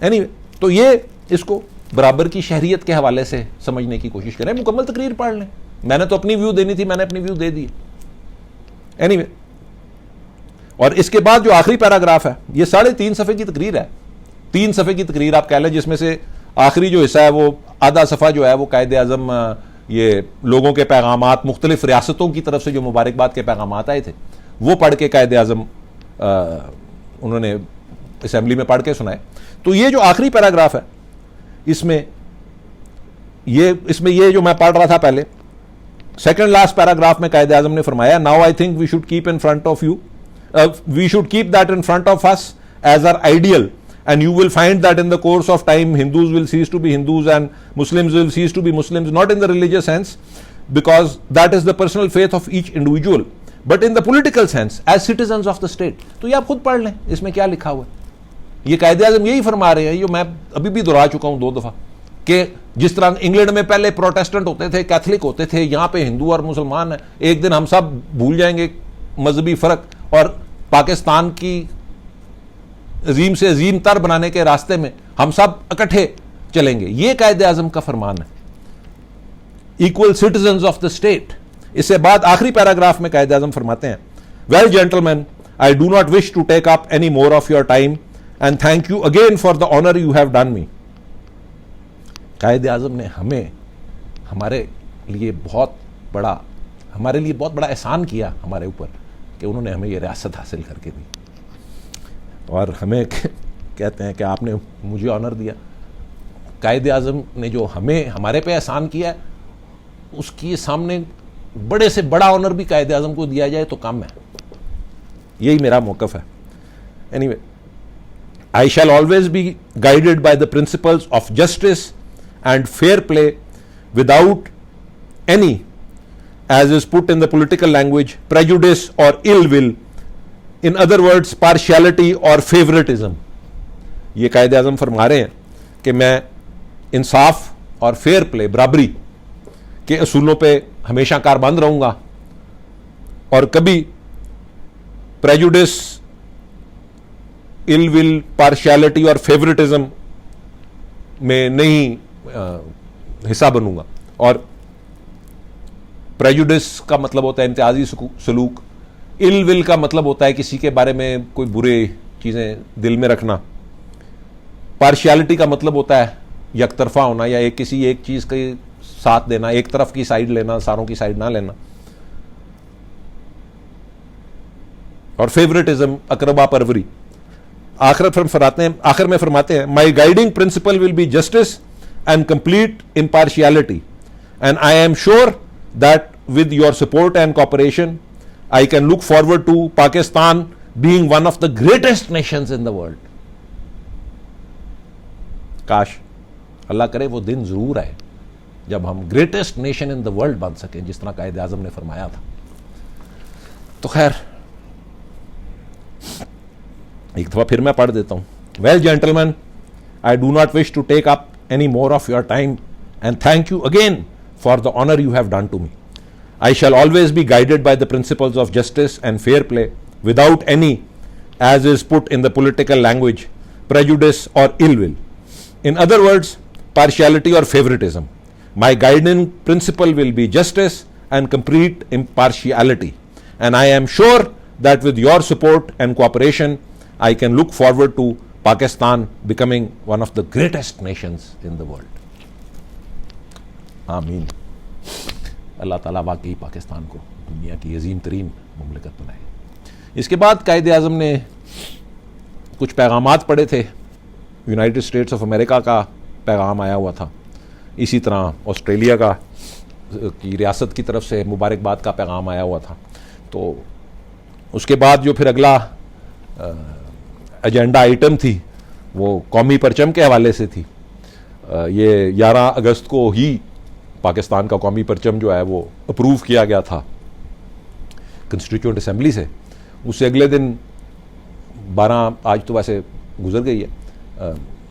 एनीवे, तो ये इसको बराबर की शहरियत के हवाले से समझने की कोशिश करें, मुकम्मल तकरीर पढ़ लें। मैंने तो अपनी व्यू देनी थी, मैंने अपनी व्यू दे दी। एनीवे, और इसके बाद जो आखिरी पैराग्राफ है, ये 3.5 सफ़े की तकरीर है, 3 सफ़े की तकरीर आप कह लें, जिसमें से आखिरी जो हिस्सा है वो आधा सफ़ा जो है वो कायदे आज़म ये लोगों के पैगामात, मुख्तलिफ रियासतों की तरफ से जो मुबारकबाद के पैगामात आए थे वो पढ़ के कायदे आज़म उन्होंने असम्बली में पढ़ के सुनाए। तो ये जो आखिरी पैराग्राफ है, इसमें ये जो मैं पढ़ रहा था पहले, सेकंड लास्ट पैराग्राफ में कायदे आज़म ने फरमाया, now I think we should keep in front of you, we should keep that in front of us as our ideal, and you will find that in the course of time Hindus will cease to be Hindus and Muslims will cease to be Muslims, not in the religious sense because that is the personal faith of each individual, but in the political sense as citizens of the state। तो ये आप खुद पढ़ लें, इसमें क्या लिखा हुआ है। ये कायदे आज़म यही फरमा रहे हैं, ये मैं अभी भी दोहरा चुका हूं 2 दफा, कि जिस तरह इंग्लैंड में पहले प्रोटेस्टेंट होते थे, कैथलिक होते थे, यहां पे हिंदू और मुसलमान है, एक दिन हम सब भूल जाएंगे मजहबी फर्क और पाकिस्तान की अजीम से अजीम तर बनाने के रास्ते में हम सब इकट्ठे चलेंगे। ये कायदे आज़म का फरमान है, equal citizens of the state. इससे बाद आखिरी पैराग्राफ में कायदे आज़म फरमाते हैं, well gentleman, I do not wish to take up any more of your time and thank you again for the honour you have done me. Quaid-e Azam ने हमारे लिए बहुत बड़ा एहसान किया हमारे ऊपर कि उन्होंने हमें ये रियासत हासिल करके दी, और हमें कहते हैं कि आपने मुझे ऑनर दिया। कायदे आज़म ने जो हमारे पे एहसान किया है, उसके सामने बड़े से बड़ा ऑनर भी कायदे आज़म को दिया जाए तो कम है। यही मेरा मौक़िफ़ है। Anyway, I shell always be guided by the principles of justice and fair play without any, as is put in the political language, prejudice or ill will, in other words partiality or favoritism। ये कायदे आज़म फरमा रहे हैं कि मैं इंसाफ और fair play, बराबरी के असूलों पे हमेशा कारबंद रहूंगा और कभी प्रेजुडिस, इल विल, पार्शियलिटी और फेवरेटिज्म में नहीं हिस्सा बनूंगा। और प्रेजुडिस का मतलब होता है इम्तियाजी सलूक, इल विल का मतलब होता है किसी के बारे में कोई बुरे चीज़ें दिल में रखना, पार्शियलिटी का मतलब होता है यकतरफा होना या किसी एक चीज़ के साथ देना, एक तरफ की साइड लेना, सारों की साइड ना लेना, और फेवरेटिज्म अकरबा परवरी। आखिर में फरमाते हैं, my guiding principle will be justice and complete impartiality and I am sure that with your support and cooperation I can look forward to Pakistan being one of the greatest nations in the world। काश अल्लाह करे वो दिन जरूर आए जब हम greatest nation in the world बन सकें, जिस तरह कायदे आज़म ने फरमाया था। तो खैर एक दफा फिर मैं पढ़ देता हूं, well gentleman, I do not wish to take up any more of your time and thank you again for the honor you have done to me. I shall always be guided by the principles of justice and fair play without any, as is put in the political language, prejudice or ill will. In other words, partiality or favoritism. My guiding principle will be justice and complete impartiality. And I am sure that with your support and cooperation, I can look forward to Pakistan becoming one of the greatest nations in the world. आमीन। अल्लाह ताला वाकई पाकिस्तान को दुनिया की अजीम तरीन मुमलिकत बनाए। इसके बाद कायदे आज़म ने कुछ पैगामात पढ़े थे, यूनाइटेड स्टेट्स ऑफ अमेरिका का पैगाम आया हुआ था, इसी तरह ऑस्ट्रेलिया का की रियासत की तरफ से मुबारकबाद का पैगाम आया हुआ था। तो उसके बाद जो फिर अगला एजेंडा आइटम थी वो कौमी परचम के हवाले से थी। ये 11 अगस्त को ही पाकिस्तान का कौमी परचम जो है वो अप्रूव किया गया था कंस्टिट्यूएंट असेंबली से। उससे अगले दिन 12, आज तो वैसे गुजर गई है,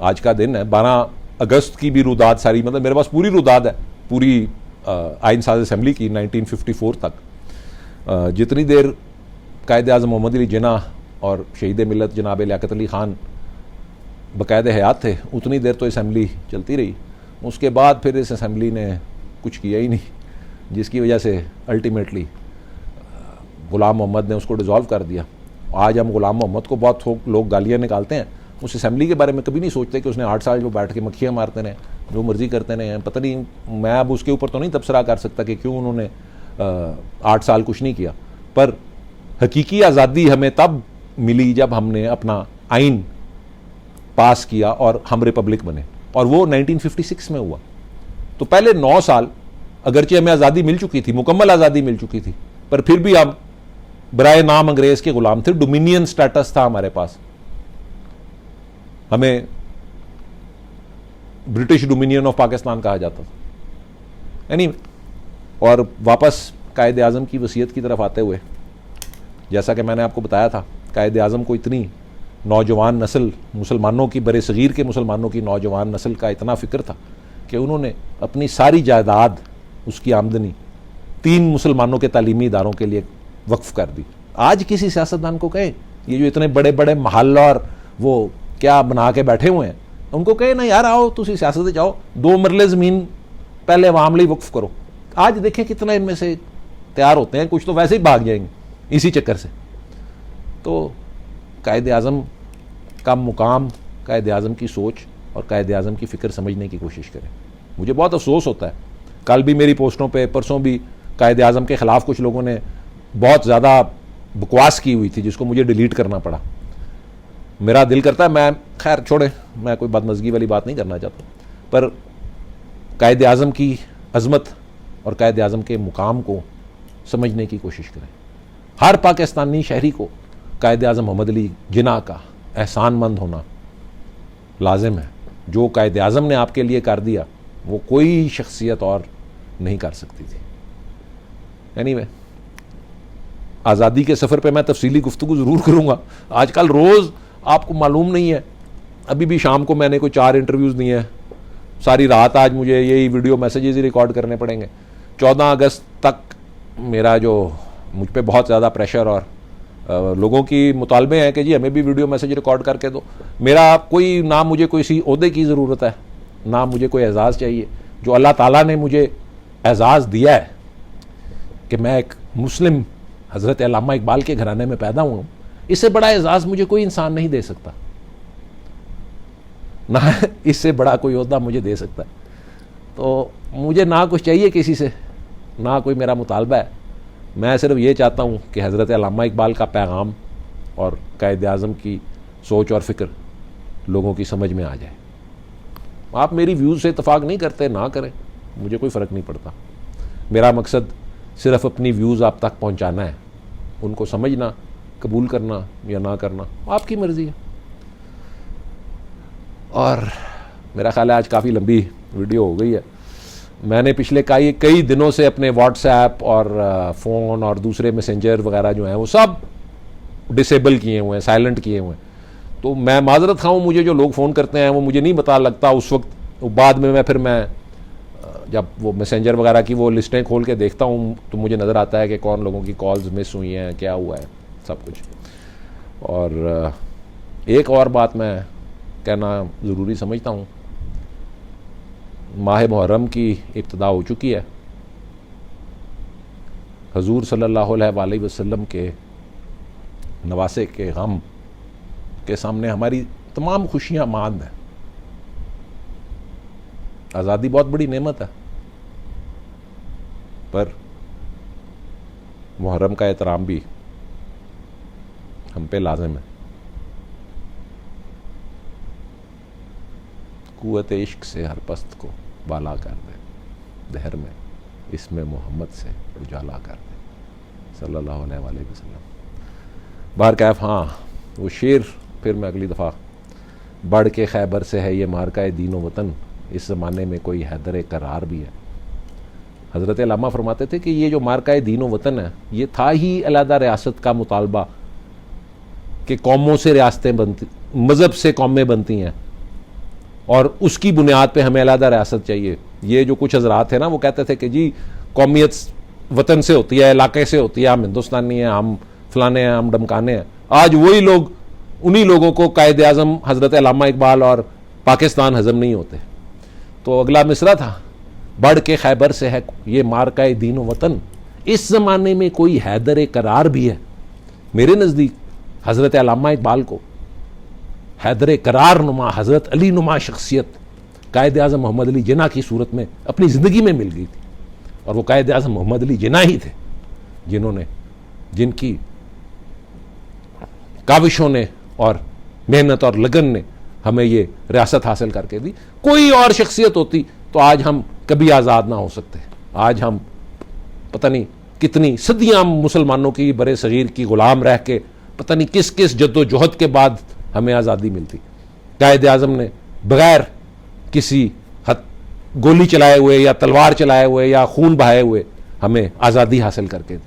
आज का दिन है, 12 अगस्त की भी रुदाद सारी, मतलब मेरे पास पूरी रुदाद है पूरी आइन साज असेंबली की 1954 तक। जितनी देर कायदे आज़म मोहम्मद अली जिन्ना और शहीद मिलत जनाब लियाकत अली ख़ान बाकायदे हयात थे, उतनी देर तो असेंबली चलती रही। उसके बाद फिर इस असेंबली ने कुछ किया ही नहीं, जिसकी वजह से अल्टीमेटली गुलाम मोहम्मद ने उसको डिज़ोल्व कर दिया। आज हम गुलाम मोहम्मद को बहुत लोग गालियाँ निकालते हैं, उस असेंबली के बारे में कभी नहीं सोचते कि उसने 8 साल जो बैठ के मक्खियाँ मारते रहे, जो मर्जी करते रहे। पता नहीं, मैं अब उसके ऊपर तो नहीं तबसरा कर सकता कि क्यों उन्होंने 8 साल कुछ नहीं किया, पर हकीकी आज़ादी हमें तब मिली जब हमने अपना आइन पास किया और हम रिपब्लिक बने, और वो 1956 में हुआ। तो पहले 9 साल अगरचे हमें आज़ादी मिल चुकी थी, मुकम्मल आज़ादी मिल चुकी थी, पर फिर भी हम बराए नाम अंग्रेज के गुलाम थे। डोमिनियन स्टेटस था हमारे पास, हमें ब्रिटिश डोमिनियन ऑफ पाकिस्तान कहा जाता था। यानी और वापस कायद आज़म की वसीयत की तरफ आते हुए, जैसा कि मैंने आपको बताया था, कायद आज़म को इतनी नौजवान नस्ल, मुसलमानों की, बरे सगीर के मुसलमानों की नौजवान नस्ल का इतना फ़िक्र था कि उन्होंने अपनी सारी जायदाद, उसकी आमदनी 3 मुसलमानों के तालीमी इदारों के लिए वक्फ कर दी। आज किसी सियासतदान को कहें, ये जो इतने बड़े बड़े महल और वो क्या बना के बैठे हुए हैं, उनको कहे ना यार आओ तुसी सियासत जाओ, 2 मरले ज़मीन पहले अवाम लिए वक्फ करो। आज देखें कितना इनमें से तैयार होते हैं, कुछ तो वैसे ही भाग जाएंगे इसी चक्कर से। तो कायद आज़म का मुकाम, कायद आज़म की सोच और कायद आज़म की फ़िक्र समझने की कोशिश करें। मुझे बहुत अफसोस होता है, कल भी मेरी पोस्टों पे, परसों भी कायद आज़म के ख़िलाफ़ कुछ लोगों ने बहुत ज़्यादा बकवास की हुई थी, जिसको मुझे डिलीट करना पड़ा। मेरा दिल करता है, मैं खैर छोड़े, मैं कोई बदमज़गी वाली बात नहीं करना चाहता, पर कायद आज़म की अज़मत और कायद आज़म के मुकाम को समझने की कोशिश करें। हर पाकिस्तानी शहरी को कायद आज़म मोहम्मद अली जिन्ना का एहसानमंद होना लाजिम है। जो कायद आज़म ने आपके लिए कर दिया वो कोई शख्सियत और नहीं कर सकती थी। एनीवे, आज़ादी के सफ़र पे मैं तफसीली गुफ्तगू ज़रूर करूँगा। आजकल रोज़ आपको मालूम नहीं है, अभी भी शाम को मैंने कोई 4 इंटरव्यूज़ दिए हैं, सारी रात आज मुझे यही वीडियो मैसेजेस ही रिकॉर्ड करने पड़ेंगे। 14 अगस्त तक मेरा जो मुझ पे बहुत ज़्यादा प्रेशर और लोगों की मुतालबे हैं कि जी हमें भी वीडियो मैसेज रिकॉर्ड करके दो। मेरा कोई ना, मुझे कोई सी ओहदे की ज़रूरत है, ना मुझे कोई एजाज़ चाहिए। जो अल्लाह ताला ने मुझे एजाज़ दिया है कि मैं एक मुस्लिम हज़रत अल्लामा इकबाल के घराने में पैदा हुआ हूँ, इससे बड़ा एजाज़ मुझे कोई इंसान नहीं दे सकता, ना इससे बड़ा कोई ओहदा मुझे दे सकता है। तो मुझे ना कुछ चाहिए किसी से, ना कोई मेरा मुतालबा है। मैं सिर्फ ये चाहता हूँ कि हज़रत अल्लामा इकबाल का पैगाम और कायद आज़म की सोच और फ़िक्र लोगों की समझ में आ जाए। आप मेरी व्यूज़ से इत्तफाक नहीं करते, ना करें, मुझे कोई फ़र्क नहीं पड़ता। मेरा मकसद सिर्फ अपनी व्यूज़ आप तक पहुँचाना है, उनको समझना, कबूल करना या ना करना आपकी मर्ज़ी है। और मेरा ख़्याल है आज काफ़ी लंबी वीडियो हो गई है। मैंने पिछले कई दिनों से अपने व्हाट्सएप और फ़ोन और दूसरे मैसेंजर वगैरह जो हैं वो सब डिसेबल किए हुए हैं, साइलेंट किए हुए हैं। तो मैं माजरत खाऊँ, मुझे जो लोग फ़ोन करते हैं वो मुझे नहीं पता लगता उस वक्त। बाद में मैं जब वो मैसेंजर वगैरह की वो लिस्टें खोल के देखता हूँ तो मुझे नज़र आता है कि कौन लोगों की कॉल्स मिस हुई हैं, क्या हुआ है, सब कुछ। और एक और बात मैं कहना ज़रूरी समझता हूँ, माह मुहर्रम की इब्तिदा हो चुकी है। हजूर सल्लल्लाहु अलैहि वसल्लम के नवासे के गम के सामने हमारी तमाम खुशियाँ मांद हैं। आज़ादी बहुत बड़ी नेमत है, पर मुहर्रम का एहतराम भी हम पे लाजिम है। कुव्वत इश्क से हर पस्त को बाला कर दे, दहर में इसमें मोहम्मद से उजाला कर दे, सल्लल्लाहु अलैहि वसल्लम। बाहर कैफ, हाँ वो शेर फिर मैं अगली दफ़ा, बढ़ के खैबर से है ये मार्का दीन व वतन, इस ज़माने में कोई हैदर करार भी है। हज़रत अल्लामा फरमाते थे कि ये जो मार्का दीन व वतन है, ये था ही अलहदा रियासत का मुतालबा कि कौमों से रियासतें बनती, मज़हब से कौमें बनती हैं, और उसकी बुनियाद पे हमें अलहदा रियासत चाहिए। ये जो कुछ हजरात थे ना, वो कहते थे कि जी कौमियत वतन से होती है, इलाके से होती है, हम हिंदुस्तानी हैं, हम फलाने हैं, हम डमकाने हैं। आज वही लोग, उन्हीं लोगों को कायद आज़म हज़रत अल्लामा इकबाल और पाकिस्तान हज़म नहीं होते। तो अगला मिसरा था, बढ़ के खैबर से है ये मार्का दीन वतन। इस ज़माने में कोई हैदर करार भी है? मेरे नज़दीक हज़रत अल्लामा इकबाल को हैदर करार नुमा, हज़रत अली नुमा शख्सियत कायद आज़म मोहम्मद अली जिन्ना की सूरत में अपनी ज़िंदगी में मिल गई थी। और वो कायद आज़म मोहम्मद अली जिन्ना ही थे जिन्होंने, जिनकी काविशों ने और मेहनत और लगन ने हमें ये रियासत हासिल करके दी। कोई और शख्सियत होती तो आज हम कभी आज़ाद ना हो सकते। आज हम पता नहीं कितनी सदियां मुसलमानों की बड़े सगीर की गुलाम रह के पता नहीं किस किस जद्दोजहद के बाद हमें आज़ादी मिलती। कायद आज़म ने बगैर किसी गोली चलाए हुए या तलवार चलाए हुए या खून बहाए हुए हमें आज़ादी हासिल करके दी।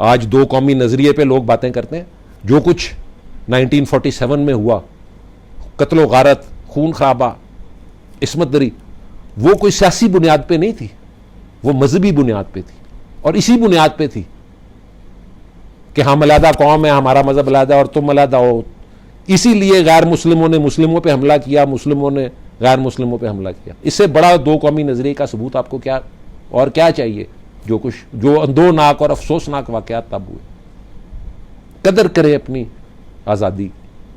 आज दो कौमी नज़रिए पे लोग बातें करते हैं। जो कुछ 1947 में हुआ, कत्लो गारत, खून खराबा, इस्मत दरी, वो कोई सियासी बुनियाद पे नहीं थी, वो मजहबी बुनियाद पे थी। और इसी बुनियाद पे थी कि हम अलहदा कौम है, हमारा मजहब अलहदा और तुम अलहदा हो। इसीलिए गैर मुस्लिमों ने मुस्लिमों पे हमला किया, मुस्लिमों ने गैर मुस्लिमों पे हमला किया। इससे बड़ा दो कौमी नजरिए का सबूत आपको क्या और क्या चाहिए? जो कुछ जो अंदोनाक और अफसोसनाक वाकयात तब हुए। कदर करे अपनी आज़ादी,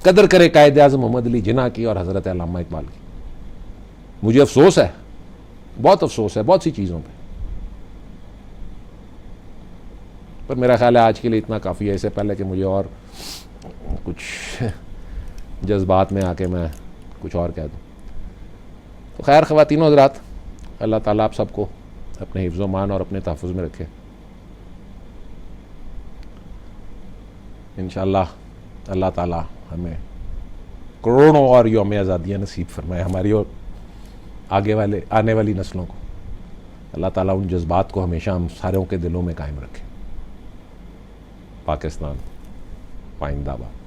कदर करे कायद आज़म मोहम्मद अली जिन्ना की और हज़रत अल्लामा इकबाल की। मुझे अफसोस है, बहुत अफसोस है बहुत सी चीज़ों पे, पर मेरा ख्याल है आज के लिए इतना काफ़ी है। इससे पहले कि मुझे और कुछ जज्बात में आके मैं कुछ और कह दूँ। तो खैर ख़वातीन हज़रात, अल्लाह ताला आप सबको अपने हिफ्ज़ मान और अपने तहफ़्फ़ुज़ में रखे। इंशाअल्लाह अल्लाह ताला हमें करोड़ों और यौम आज़ादियाँ नसीब फरमाए हमारी और आने वाली नस्लों को। अल्लाह ताला उन जज्बात को हमेशा हम सारों के दिलों में कायम रखे। पाकिस्तान पाइंदाबाद।